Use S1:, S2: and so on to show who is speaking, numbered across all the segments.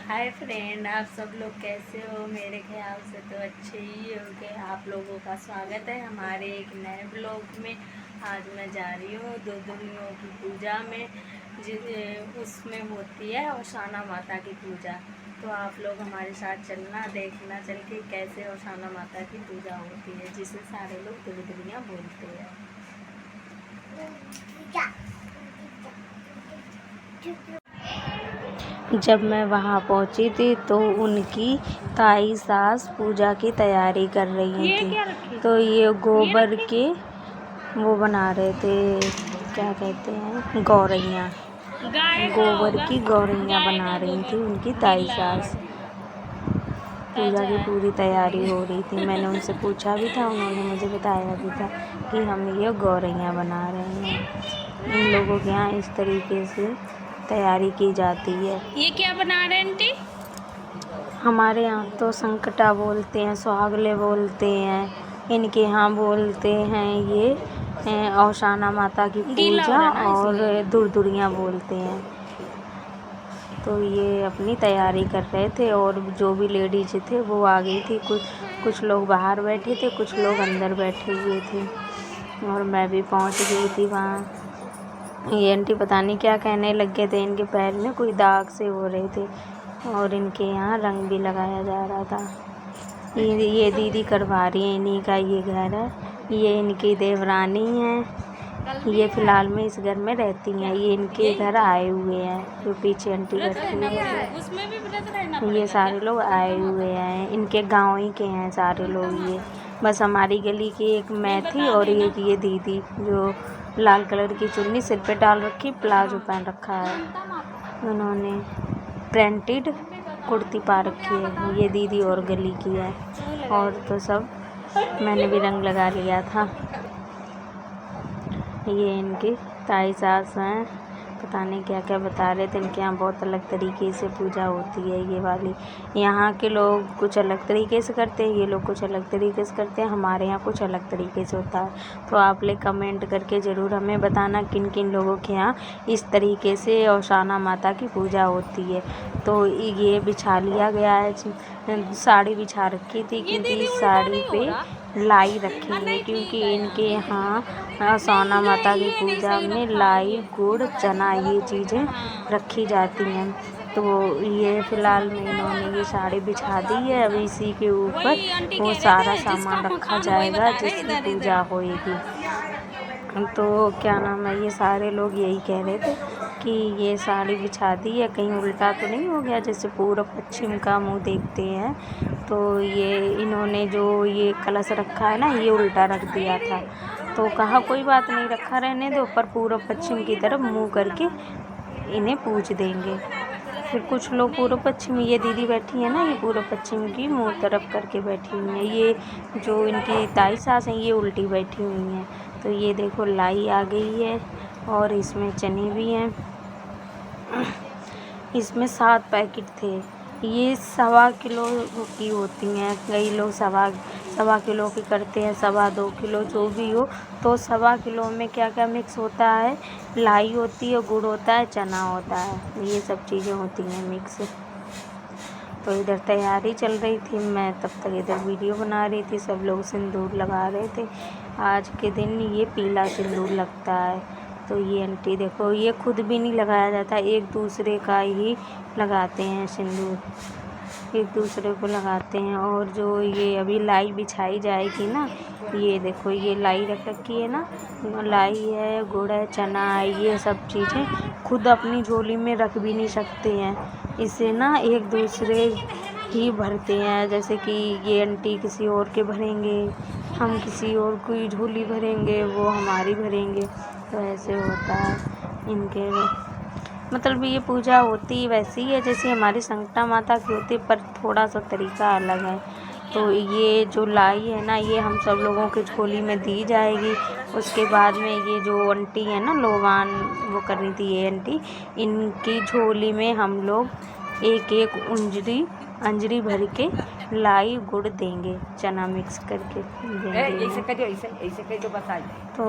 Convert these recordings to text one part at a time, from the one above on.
S1: Hi friend, आप सब लोग कैसे हो। मेरे ख्याल से तो अच्छे ही होंगे। आप लोगों का स्वागत है हमारे एक नए ब्लॉग में। आज मैं जा रही हूँ दुर्दियों की पूजा में, उसमें होती है औशाना माता की पूजा। तो आप लोग हमारे साथ चलना, देखना चल के कैसे औशाना माता की पूजा होती है, जिसे सारे लोग दुर्दियाँ बोलते हैं। जब मैं वहाँ पहुँची थी तो उनकी ताई सास पूजा की तैयारी कर रही थी। तो ये गोबर के वो बना रहे थे, क्या कहते हैं, गौरैया। गोबर की गौरैया बना रही थी उनकी ताई सास। पूजा की पूरी तैयारी हो रही थी। मैंने उनसे पूछा भी था, उन्होंने मुझे बताया भी था कि हम ये गौरैया बना रहे हैं। इन लोगों के यहाँ इस तरीके से तैयारी की जाती है।
S2: ये क्या बना रहे हैं आंटी?
S1: हमारे यहाँ तो संकटा बोलते हैं, सुहागले बोलते हैं। इनके यहाँ बोलते हैं ये औशाना माता की पूजा और दुर्दियाँ बोलते हैं। तो ये अपनी तैयारी कर रहे थे और जो भी लेडीज थे वो आ गई थी। कुछ लोग बाहर बैठे थे, कुछ लोग अंदर बैठे हुए थे और मैं भी पहुँच गई थी वहाँ। ये आंटी पता नहीं क्या कहने लग गए थे। इनके पैर में कोई दाग से हो रहे थे और इनके यहाँ रंग भी लगाया जा रहा था। ये दीदी करवा रही है, इन्हीं का ये घर है। ये इनकी देवरानी है। ये फ़िलहाल में इस घर में रहती हैं। ये इनके घर आए हुए हैं, जो पीछे आंटी बैठी हुई है। ये सारे लोग आए हुए हैं, इनके गाँव ही के हैं सारे लोग। ये बस हमारी गली की एक मैं थी और एक ये दीदी जो लाल कलर की चुन्नी सिर पे डाल रखी, प्लाजो पहन रखा है। उन्होंने प्रिंटेड कुर्ती पा रखी है। ये दीदी और गली की है। और तो सब मैंने भी रंग लगा लिया था। ये इनकी ताई सास हैं, पता नहीं क्या क्या बता रहे थे। इनके यहाँ बहुत अलग तरीके से पूजा होती है ये वाली। यहाँ के लोग कुछ अलग तरीके से करते हैं, ये लोग कुछ अलग तरीके से करते हैं। हमारे यहाँ कुछ अलग तरीके से होता है। तो आप लोग कमेंट करके ज़रूर हमें बताना किन किन लोगों के यहाँ इस तरीके से औशाना माता की पूजा होती है। तो ये बिछा लिया गया है, साड़ी बिछा रखी थी क्योंकि इस साड़ी पे लाई रखी है, क्योंकि इनके यहाँ औशाना माता की पूजा में लाई, गुड़, चना ये चीज़ें रखी जाती हैं। तो ये फ़िलहाल में इन्होंने ये साड़ी बिछा दी है। अब इसी के ऊपर वो सारा सामान रखा जाएगा जिसकी पूजा होएगी। तो क्या नाम है, ये सारे लोग यही कह रहे थे कि ये साड़ी बिछा दी है, कहीं उल्टा तो नहीं हो गया। जैसे पूर्व पश्चिम का मुँह देखते हैं, तो ये इन्होंने जो ये कलश रखा है ना, ये उल्टा रख दिया था। तो कहा कोई बात नहीं, रखा रहने दो, पर पूर्व पश्चिम की तरफ मुँह करके इन्हें पूज देंगे। फिर कुछ लोग पूर्व पश्चिम, ये दीदी बैठी है ना, ये पूर्व पश्चिम की मुँह तरफ करके बैठी हुई हैं। ये जो इनकी ताई सास हैं, ये उल्टी बैठी हुई हैं। तो ये देखो लाई आ गई है और इसमें चने भी हैं। इसमें 7 पैकेट थे। ये 1.25 किलो की होती हैं। कई लोग सवा किलो की करते हैं, 2.25 किलो, जो भी हो। तो 1.25 किलो में क्या क्या मिक्स होता है, लाई होती है, गुड़ होता है, चना होता है, ये सब चीज़ें होती हैं मिक्स। तो इधर तैयारी चल रही थी, मैं तब तक इधर वीडियो बना रही थी। सब लोग सिंदूर लगा रहे थे। आज के दिन ये पीला सिंदूर लगता है। तो ये आंटी देखो, ये खुद भी नहीं लगाया जाता, एक दूसरे का ही लगाते हैं सिंदूर, एक दूसरे को लगाते हैं। और जो ये अभी लाई बिछाई जाएगी ना, ये देखो ये लाई रख रखी है ना, लाई है, गुड़ है, चना है, ये सब चीज़ें खुद अपनी झोली में रख भी नहीं सकते हैं। इसे ना एक दूसरे ही भरते हैं। जैसे कि ये आंटी किसी और के भरेंगे, हम किसी और की झोली भरेंगे, वो हमारी भरेंगे। तो ऐसे होता है इनके, मतलब ये पूजा होती वैसी है जैसे हमारी संकटा माता की होती है, पर थोड़ा सा तरीका अलग है। तो ये जो लाई है ना, ये हम सब लोगों की झोली में दी जाएगी। उसके बाद में ये जो आंटी है ना, लोवान वो कर रही थी ये आंटी, इनकी झोली में हम लोग एक एक उंजरी अंजरी भर के लाई गुड़ देंगे, चना मिक्स करके देंगे। तो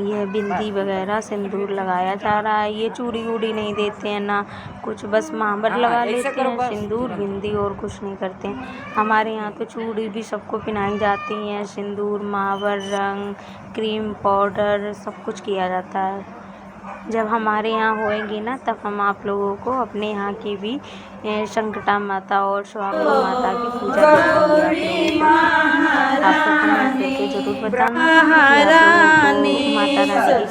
S1: ये बिंदी वगैरह सिंदूर लगाया जा रहा है। ये चूड़ी वूड़ी नहीं देते हैं ना कुछ, बस महावर लगा लेते हैं, सिंदूर बिंदी और कुछ नहीं करते हैं। हमारे यहाँ तो चूड़ी भी सबको पहनाई जाती हैं, सिंदूर, महावर, रंग, क्रीम, पाउडर सब कुछ किया जाता है। जब हमारे यहाँ होएगी ना तब हम आप लोगों को अपने यहाँ की भी संकटा माता और सुहागिनी माता की पूजा दिखाएंगे आपको कमेंट करके जरूर बताना कि आप लोगों को माता रानी की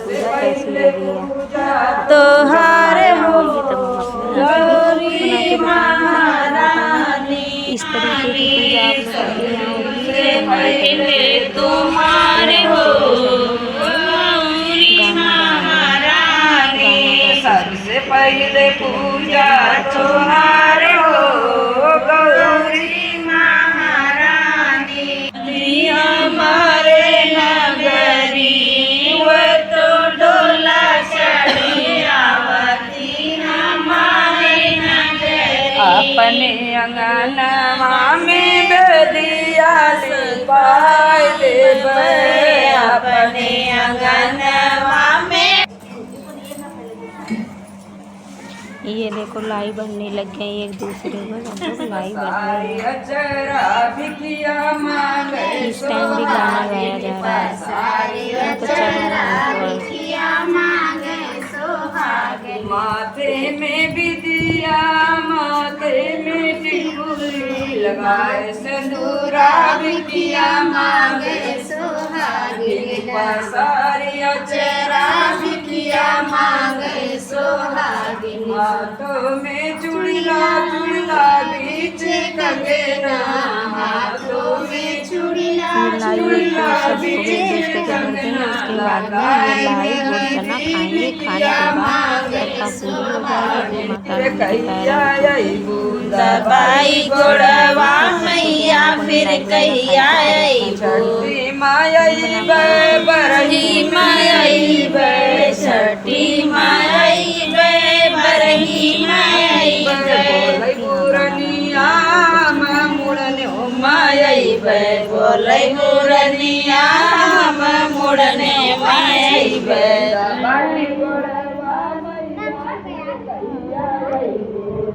S1: पूजा कैसी लगी है। तो हमारे होगी तब हम अपने यहाँ की इस तरीके की पूजा आप लोग
S2: सबसे पहले पूजा तुम्हारे हो गौरी महारानी। हमारे नगरी वो तो डोला चढ़ी आवती हमारे नगरी। अपने अंगनवा में बेदिया सिपाही देवे, अपने अंगनवा में।
S1: ये देखो लाई बनने लग गए एक दूसरे को, सब लोग लाई बन रहे हैं। इस टाइम भी गाना गाया जा रहा है, तो चल रहा है।
S2: माथे में बिदिया माथे में टिकुली लगाए सिंदूरा बिटिया मांगे सुहागिन। सारिया चेहरा बिटिया मांगे सुहागिन। हाथों में चूड़िया चूड़िया बीच कंगना, हाथों में चूड़िया चूड़िया बीच कंगना।
S1: उसके बाद में ये लाई गुड़ चना खाएंगे, खाने के बाद
S2: दबाई गोड़वा मैया फिर कहिया छठी माई बरही माई छठी माई बरही माई बोलै पुरनिया मुड़ने माई बोलै पुरनिया मुड़ने माई दबाई गोड़वा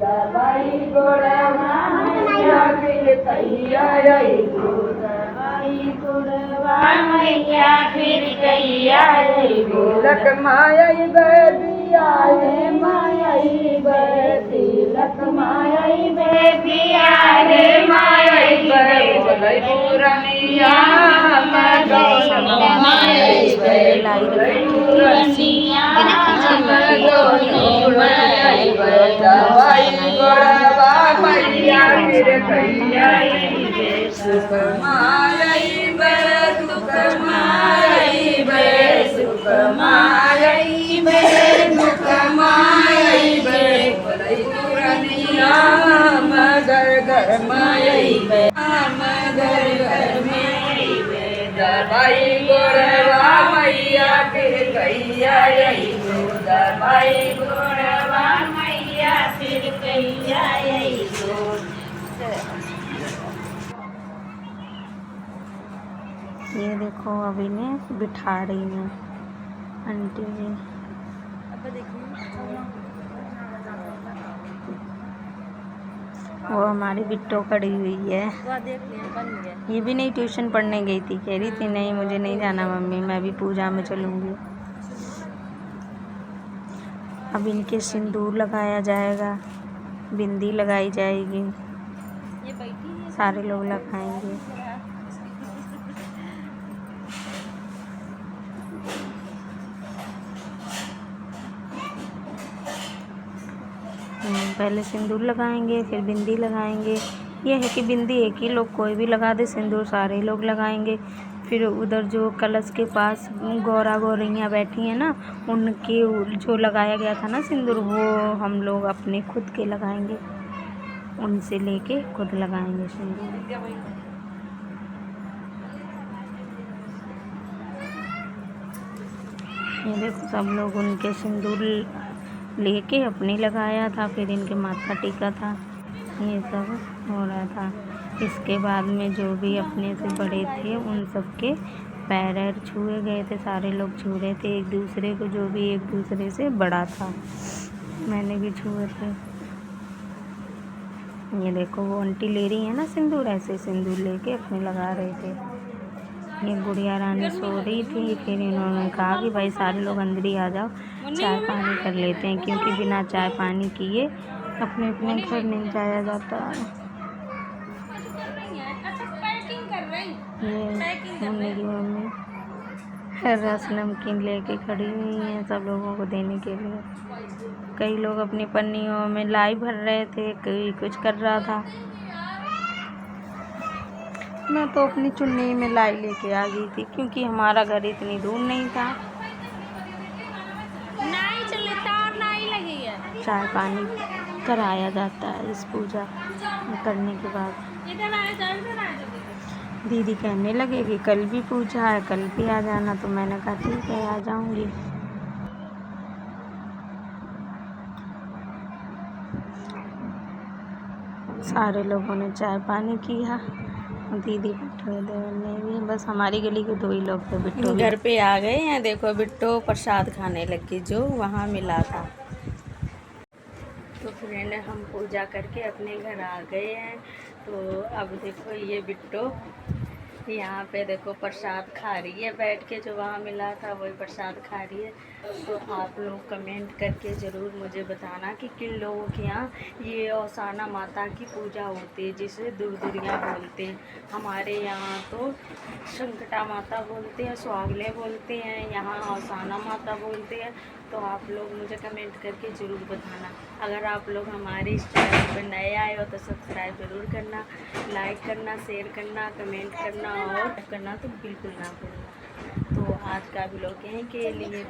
S2: दबाई गोड़वा मैया फिर कहिया मैया फिर कहिया तिलक माई बेबिया रे माई तिलक माई बेबिया रे माई बोलै पुरनिया दवाई गोड़वा मैया फिर कहिया सुख माई सुख माई सुख माई सुख माई बोलै पुरनिया मगर घर माई मगर घर में दवाई गोड़वा मैया फिर कहिया दवाई गोड़वा मैया फिर कहिया
S1: ये देखो अभी ने बिठा रही है आंटी जी। वो हमारी बिट्टो खड़ी हुई है, ये भी नहीं ट्यूशन पढ़ने गई थी, कह रही थी नहीं मुझे नहीं जाना मम्मी, मैं भी पूजा में चलूँगी। अब इनके सिंदूर लगाया जाएगा, बिंदी लगाई जाएगी, सारे लोग लगाएंगे। पहले सिंदूर लगाएंगे फिर बिंदी लगाएंगे। ये है कि बिंदी एक ही लोग कोई भी लगा दे, सिंदूर सारे लोग लगाएंगे। फिर उधर जो कलश के पास गौरा गौरैया बैठी हैं ना, उनके जो लगाया गया था ना सिंदूर, वो हम लोग अपने खुद के लगाएंगे, उनसे लेके खुद लगाएंगे सिंदूर। ये देखो सब लोग उनके सिंदूर लेके अपने लगाया था, फिर इनके माथा टीका था। ये सब हो रहा था। इसके बाद में जो भी अपने से बड़े थे उन सब के पैर छुए गए थे, सारे लोग छू रहे थे एक दूसरे को, जो भी एक दूसरे से बड़ा था। मैंने भी छुए थे। ये देखो वो आंटी ले रही है ना सिंदूर, ऐसे सिंदूर लेके अपने लगा रहे थे। ये गुड़िया रानी सो रही थी, फिर इन्होंने कहा कि भाई सारे लोग अंदर ही आ जाओ, चाय पानी कर लेते हैं, क्योंकि बिना चाय पानी किए अपने अपने घर नहीं जाया जाता। ये मम्मी की मम्मी रस नमकीन लेके खड़ी हुई हैं सब लोगों को देने के लिए। कई लोग अपनी पन्नियों में लाई भर रहे थे, कोई कुछ कर रहा था। मैं तो अपनी चुन्नी में लाई लेके आ गई थी, क्योंकि हमारा घर इतनी दूर नहीं था।
S2: नहीं चलता और नहीं लगी है।
S1: चाय पानी कराया जाता है इस पूजा करने के बाद। दीदी कहने लगे कि कल भी पूजा है, कल भी आ जाना, तो मैंने कहा ठीक है आ जाऊंगी। सारे लोगों ने चाय पानी किया, दीदी बिट्टू ने भी। बस हमारी गली के 2 ही लोग थे। बिट्टू घर पे आ गए हैं, देखो बिट्टू प्रसाद खाने लगी जो वहाँ मिला था। तो फ्रेंड हम पूजा करके अपने घर आ गए हैं। तो अब देखो ये बिट्टू यहाँ पे देखो प्रसाद खा रही है बैठ के, जो वहाँ मिला था वही प्रसाद खा रही है। तो आप लोग कमेंट करके ज़रूर मुझे बताना कि किन लोगों के यहाँ ये औसाना माता की पूजा होती है, जिसे दुर्दुरियाँ बोलते हैं। हमारे यहाँ तो संकटा माता बोलते हैं, सुहागले बोलते हैं, यहाँ औसाना माता बोलते हैं। तो आप लोग मुझे कमेंट करके ज़रूर बताना। अगर आप लोग हमारे इस चैनल पर नए आए हो तो सब्सक्राइब ज़रूर करना, लाइक करना, शेयर करना, कमेंट करना और करना तो बिल्कुल ना भूलना। तो आज का व्लॉग यहीं के लिए